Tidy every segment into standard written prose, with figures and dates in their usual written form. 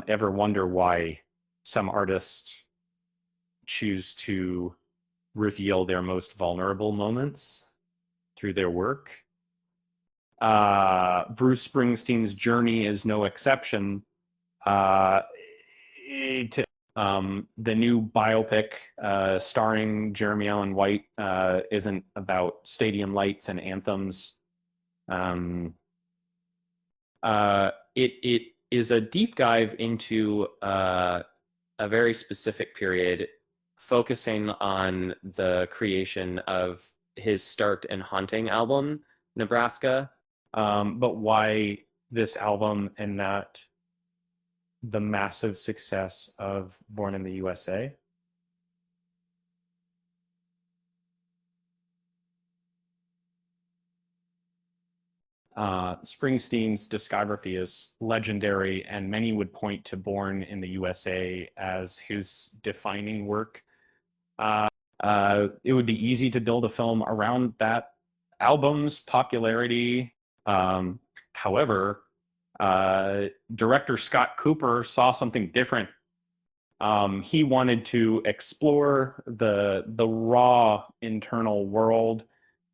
ever wonder why some artists choose to reveal their most vulnerable moments through their work? Bruce Springsteen's journey is no exception. Uh, the new biopic starring Jeremy Allen White isn't about stadium lights and anthems. It is a deep dive into a very specific period, focusing on the creation of his Stark and Haunting album, Nebraska, but why this album and not the massive success of Born in the USA. Springsteen's discography is legendary, and many would point to Born in the USA as his defining work. It would be easy to build a film around that album's popularity. However, director Scott Cooper saw something different. He wanted to explore the raw internal world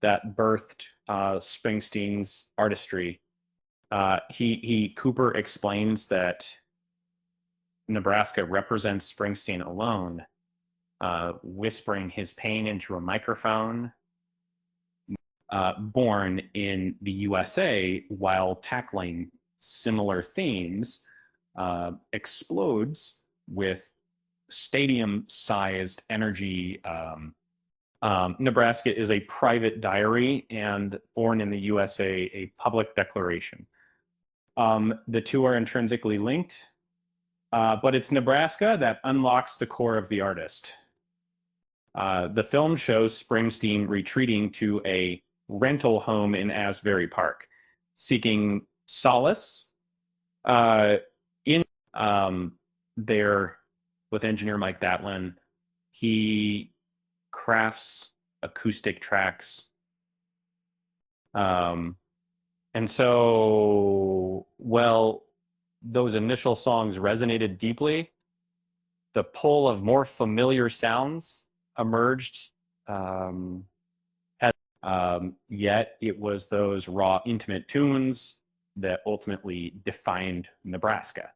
that birthed Springsteen's artistry. Cooper explains that Nebraska represents Springsteen alone, whispering his pain into a microphone. Born in the USA, while tackling similar themes, explodes with stadium-sized energy. Nebraska is a private diary, and Born in the USA, a public declaration. The two are intrinsically linked, but it's Nebraska that unlocks the core of the artist. The film shows Springsteen retreating to a rental home in Asbury Park, seeking solace in there with engineer Mike Datlin. He crafts acoustic tracks. And so, well, those initial songs resonated deeply. The pull of more familiar sounds emerged, yet it was those raw, intimate tunes that ultimately defined Nebraska.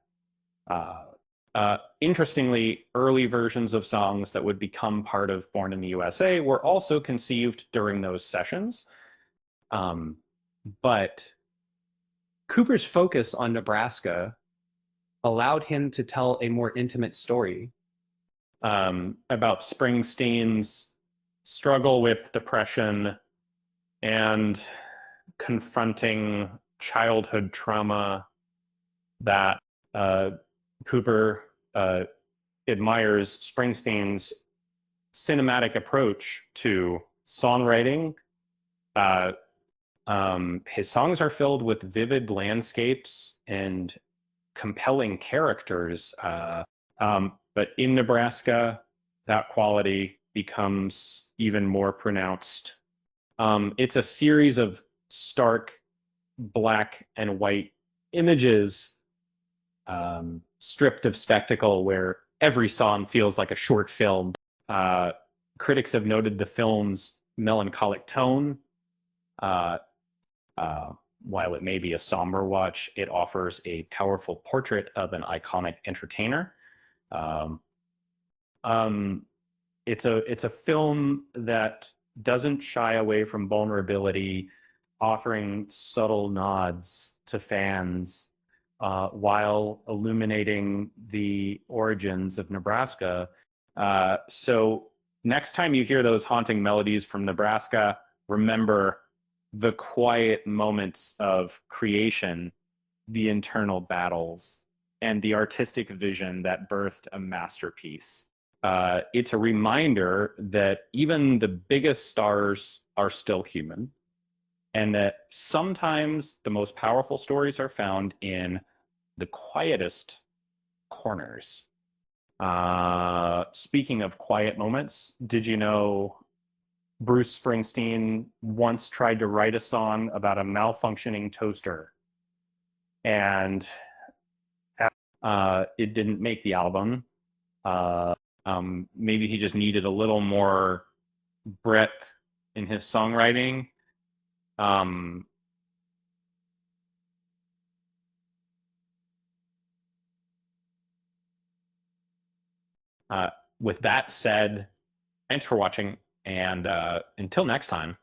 Interestingly, early versions of songs that would become part of Born in the USA were also conceived during those sessions. But Cooper's focus on Nebraska allowed him to tell a more intimate story about Springsteen's struggle with depression and confronting childhood trauma that Cooper admires Springsteen's cinematic approach to songwriting. His songs are filled with vivid landscapes and compelling characters. But in Nebraska, that quality becomes even more pronounced. It's a series of stark black and white images, stripped of spectacle, where every song feels like a short film. Critics have noted the film's melancholic tone. While it may be a somber watch, it offers a powerful portrait of an iconic entertainer. It's a film that doesn't shy away from vulnerability, offering subtle nods to fans while illuminating the origins of Nebraska. So next time you hear those haunting melodies from Nebraska, remember the quiet moments of creation, the internal battles, and the artistic vision that birthed a masterpiece. It's a reminder that even the biggest stars are still human, and that sometimes the most powerful stories are found in the quietest corners. Speaking of quiet moments, did you know Bruce Springsteen once tried to write a song about a malfunctioning toaster? And It didn't make the album. Uh, Maybe he just needed a little more breadth in his songwriting. Um, uh, with that said, thanks for watching, and until next time.